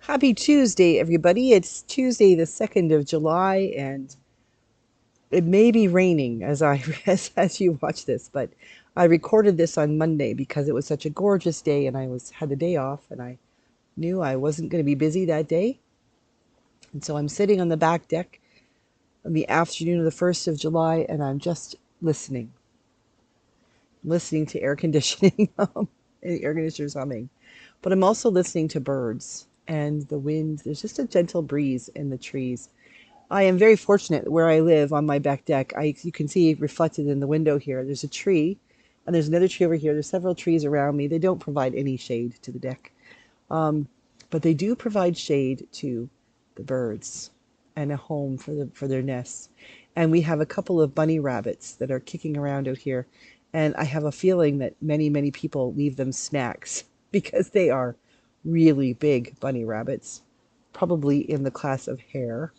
Happy Tuesday, everybody. It's Tuesday, the 2nd of July, and it may be raining as you watch this, but I recorded this on Monday because it was such a gorgeous day and I had the day off and I knew I wasn't going to be busy that day. And so I'm sitting on the back deck on the afternoon of the 1st of July and I'm just listening to air conditioning, and the air conditioner's humming. But I'm also listening to birds and the wind. There's just a gentle breeze in the trees. I am very fortunate where I live on my back deck. You can see reflected in the window here. There's a tree, and there's another tree over here. There's several trees around me. They don't provide any shade to the deck, um, but they do provide shade to the birds and a home for their nests. And we have a couple of bunny rabbits that are kicking around out here, and I have a feeling that many people leave them snacks because they are really big bunny rabbits, probably in the class of hare.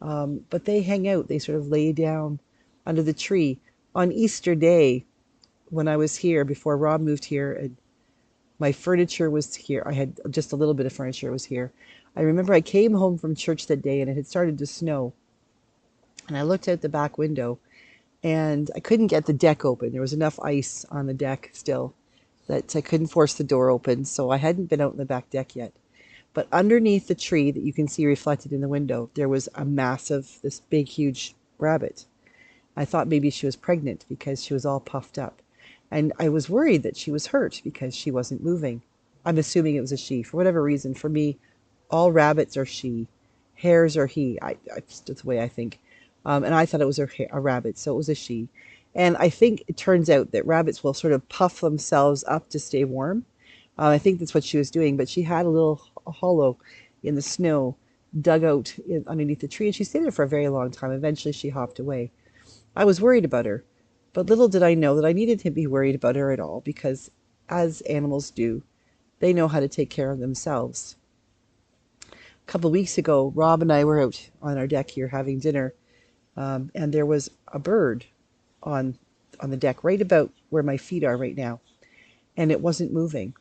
But they hang out, they sort of lay down under the tree. On Easter Day, when I was here, before Rob moved here, and my furniture was here, I had just a little bit of furniture was here. I remember I came home from church that day and it had started to snow. And I looked out the back window and I couldn't get the deck open. There was enough ice on the deck still that I couldn't force the door open. So I hadn't been out on the back deck yet. But underneath the tree that you can see reflected in the window, there was this big, huge rabbit. I thought maybe she was pregnant because she was all puffed up. And I was worried that she was hurt because she wasn't moving. I'm assuming it was a she. For whatever reason, for me, all rabbits are she. Hares are he. That's the way I think. And I thought it was a rabbit, so it was a she. And I think it turns out that rabbits will sort of puff themselves up to stay warm. I think that's what she was doing, but she had a little hollow in the snow dug out underneath the tree, and she stayed there for a very long time. Eventually, she hopped away. I was worried about her, but little did I know that I needed to be worried about her at all because, as animals do, they know how to take care of themselves. A couple of weeks ago, Rob and I were out on our deck here having dinner, and there was a bird on on the deck right about where my feet are right now, and it wasn't moving.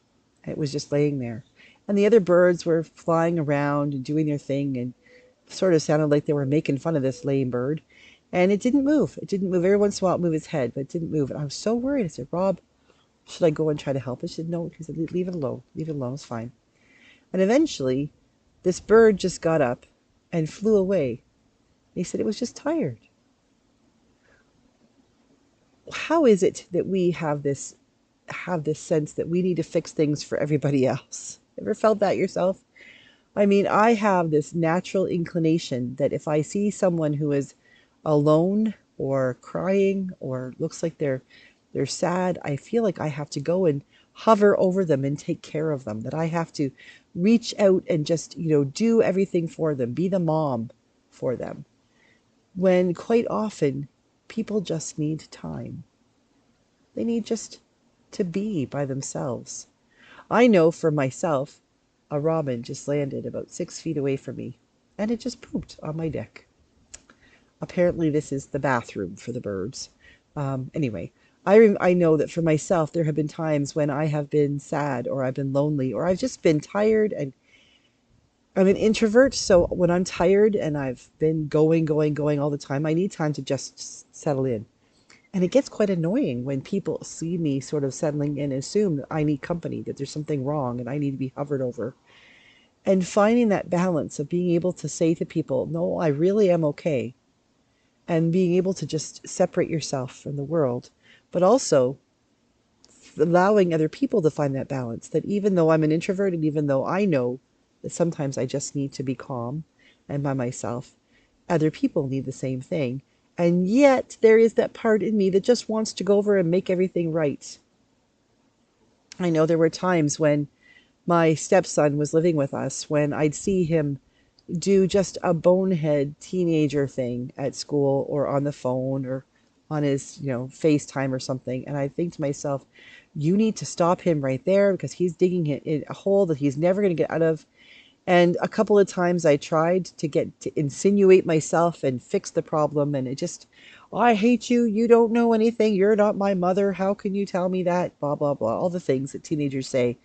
It was just laying there. And the other birds were flying around and doing their thing and sort of sounded like they were making fun of this lame bird. And it didn't move. It didn't move. Every once in a while it moved its head, but it didn't move. And I was so worried. I said, Rob, should I go and try to help it? She said, no. He said, leave it alone. Leave it alone. It's fine. And eventually, this bird just got up and flew away. He said it was just tired. How is it that we have this sense that we need to fix things for everybody else? Ever felt that yourself? I mean, I have this natural inclination that if I see someone who is alone or crying or looks like they're sad, I feel like I have to go and hover over them and take care of them, that I have to reach out and just, do everything for them, be the mom for them. When quite often people just need time. They need just to be by themselves. I know for myself, a robin just landed about 6 feet away from me, and it just pooped on my deck. Apparently, this is the bathroom for the birds. Anyway, I know that for myself, there have been times when I have been sad, or I've been lonely, or I've just been tired. And I'm an introvert, so when I'm tired and I've been going all the time, I need time to just settle in. And it gets quite annoying when people see me sort of settling in and assume that I need company, that there's something wrong and I need to be hovered over. And finding that balance of being able to say to people, no, I really am okay. And being able to just separate yourself from the world, but also allowing other people to find that balance. That even though I'm an introvert and even though I know that sometimes I just need to be calm and by myself, other people need the same thing. And yet there is that part in me that just wants to go over and make everything right. I know there were times when my stepson was living with us when I'd see him do just a bonehead teenager thing at school or on the phone or on his, FaceTime or something. And I think to myself, you need to stop him right there because he's digging in a hole that he's never going to get out of. And a couple of times I tried to get to insinuate myself and fix the problem. And it just, oh, I hate you. You don't know anything. You're not my mother. How can you tell me that? Blah, blah, blah. All the things that teenagers say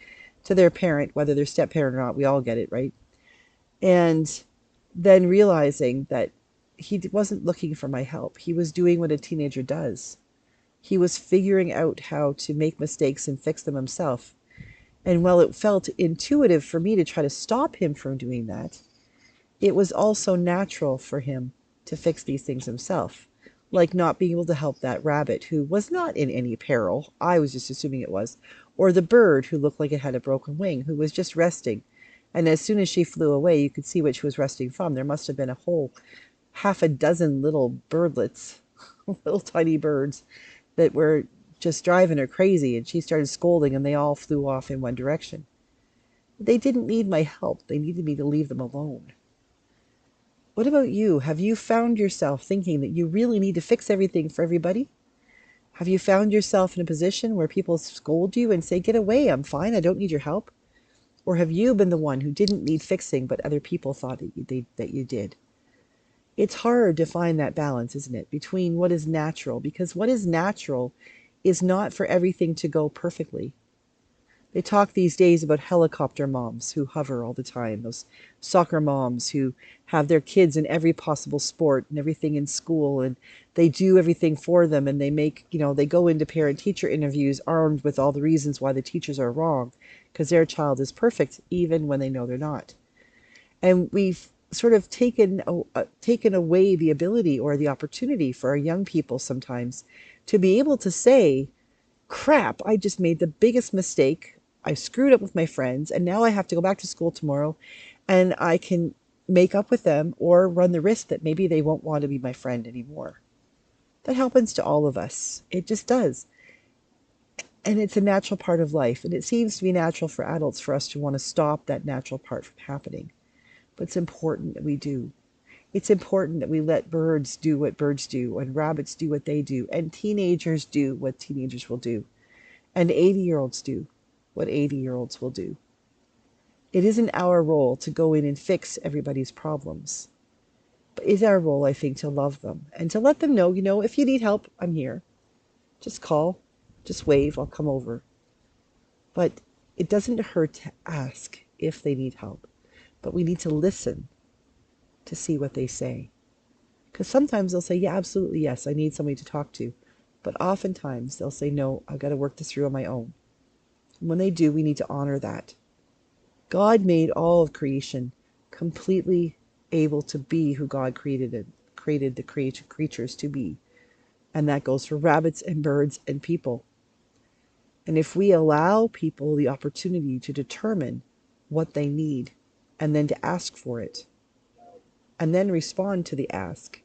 to their parent, whether they're step parent or not. We all get it, right? And then realizing that wasn't looking for my help. He was doing what a teenager does. He was figuring out how to make mistakes and fix them himself. And while it felt intuitive for me to try to stop him from doing that, it was also natural for him to fix these things himself. Like not being able to help that rabbit who was not in any peril, I was just assuming it was, or the bird who looked like it had a broken wing, who was just resting. And as soon as she flew away, you could see what she was resting from. There must have been a whole half a dozen little birdlets, little tiny birds, that were just driving her crazy. And she started scolding, and they all flew off in one direction. They didn't need my help, they needed me to leave them alone. What about you? Have you found yourself thinking that you really need to fix everything for everybody? Have you found yourself in a position where people scold you and say, "Get away, I'm fine, I don't need your help"? Or have you been the one who didn't need fixing, but other people thought that you did? It's hard to find that balance, isn't it, between what is natural, because what is natural is not for everything to go perfectly. They talk these days about helicopter moms who hover all the time, those soccer moms who have their kids in every possible sport and everything in school, and they do everything for them, and they make, they go into parent teacher interviews armed with all the reasons why the teachers are wrong because their child is perfect even when they know they're not. And we've sort of taken away the ability or the opportunity for our young people sometimes to be able to say, crap, I just made the biggest mistake. I screwed up with my friends, and now I have to go back to school tomorrow, and I can make up with them or run the risk that maybe they won't want to be my friend anymore. That happens to all of us. It just does. And it's a natural part of life. And it seems to be natural for adults for us to want to stop that natural part from happening. But it's important that we do. It's important that we let birds do what birds do, and rabbits do what they do, and teenagers do what teenagers will do, and 80-year-olds do what 80-year-olds will do. It isn't our role to go in and fix everybody's problems. But it's our role, I think, to love them and to let them know, if you need help, I'm here. Just call, just wave, I'll come over. But it doesn't hurt to ask if they need help. But we need to listen to see what they say. Because sometimes they'll say, yeah, absolutely, yes, I need somebody to talk to. But oftentimes they'll say, no, I've got to work this through on my own. And when they do, we need to honor that. God made all of creation completely able to be who God created the creatures to be. And that goes for rabbits and birds and people. And if we allow people the opportunity to determine what they need and then to ask for it and then respond to the ask,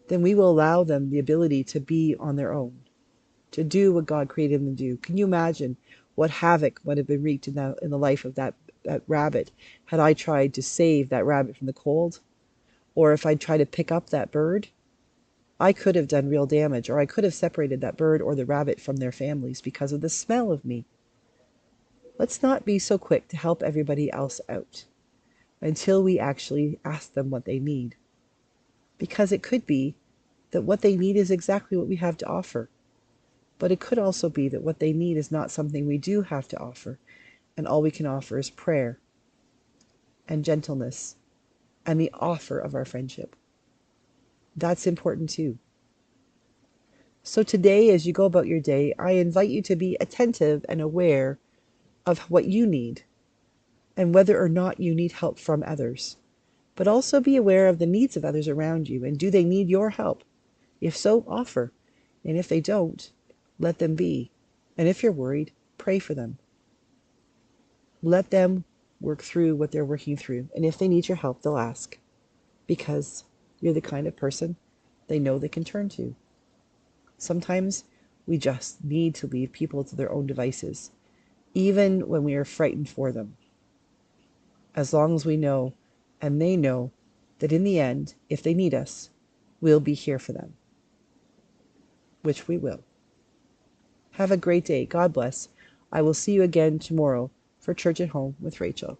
then we will allow them the ability to be on their own, to do what God created them to do. Can you imagine what havoc would have been wreaked in the life of that rabbit had I tried to save that rabbit from the cold? Or if I'd tried to pick up that bird, I could have done real damage, or I could have separated that bird or the rabbit from their families because of the smell of me. Let's not be so quick to help everybody else out until we actually ask them what they need. Because it could be that what they need is exactly what we have to offer. But it could also be that what they need is not something we do have to offer, and all we can offer is prayer and gentleness and the offer of our friendship. That's important too. So today, as you go about your day, I invite you to be attentive and aware of what you need and whether or not you need help from others. But also be aware of the needs of others around you, and do they need your help? If so, offer. And if they don't, let them be. And if you're worried, pray for them. Let them work through what they're working through. And if they need your help, they'll ask. Because you're the kind of person they know they can turn to. Sometimes we just need to leave people to their own devices, even when we are frightened for them. As long as we know, and they know, that in the end, if they need us, we'll be here for them. Which we will. Have a great day. God bless. I will see you again tomorrow for Church at Home with Rachel.